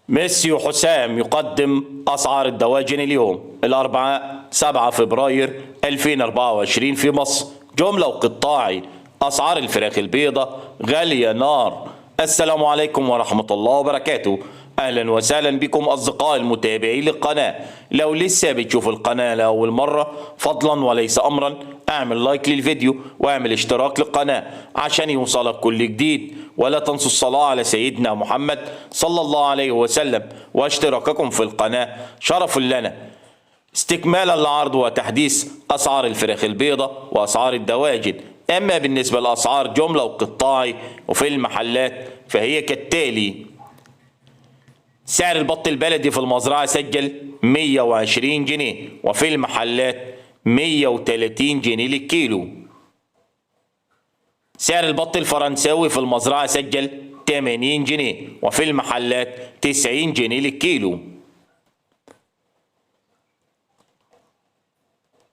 ميسي حسام يقدم أسعار الدواجن اليوم الأربعاء 7 فبراير 2024 في مصر. جملة وقطاعي: أسعار الفراخ البيضة غالية نار. السلام عليكم ورحمة الله وبركاته. أهلا وسهلا بكم أصدقاء المتابعين للقناة. لو لسه بتشوف القناة لأول مرة فضلا وليس أمرا اعمل لايك للفيديو واعمل اشتراك للقناة عشان يوصلك كل جديد، ولا تنسوا الصلاة على سيدنا محمد صلى الله عليه وسلم، واشتراككم في القناة شرف لنا. استكمالا لعرض وتحديث أسعار الفراخ البيضة وأسعار الدواجن. أما بالنسبة لأسعار جملة وقطاعي وفي المحلات فهي كالتالي: سعر البط البلدي في المزرعة سجل 120 جنيه وفي المحلات 130 جنيه للكيلو. سعر البط الفرنساوي في المزرعة سجل 80 جنيه وفي المحلات 90 جنيه للكيلو.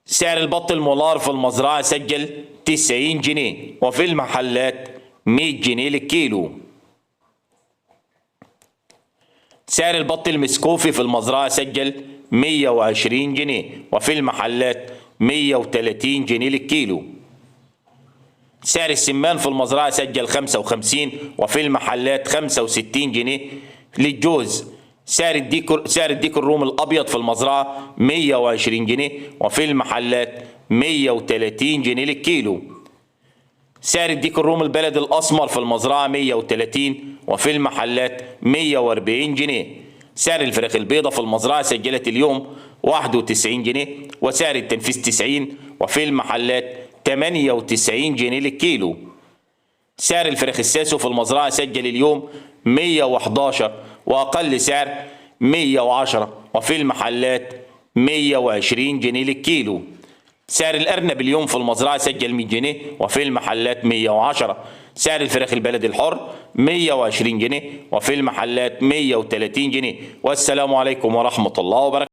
سعر البط المولار في المزرعة سجل 90 جنيه وفي المحلات 100 جنيه للكيلو. سعر البط المسكوفي في المزرعة سجل 120 جنيه وفي المحلات 130 جنيه للكيلو. سعر السمان في المزرعة سجل 55 وفي المحلات 65 جنيه للجوز. سعر الديك الروم الأبيض في المزرعة 120 جنيه وفي المحلات 130 جنيه للكيلو. سعر الديك الروم البلد الأسمر في المزرعة 130 وفي المحلات 140 جنيه. سعر الفراخ البيضة في المزرعة سجلت اليوم 91 جنيه وسعر التنفيذ 90 وفي المحلات 98 جنيه للكيلو. سعر الفراخ الساسو في المزرعة سجل اليوم 111 وأقل سعر 110 وفي المحلات 120 جنيه للكيلو. سعر الأرنب اليوم في المزرعة سجل 100 جنيه وفي المحلات 110. سعر الفراخ البلدي الحر 120 جنيه وفي المحلات 130 جنيه. والسلام عليكم ورحمة الله وبركاته.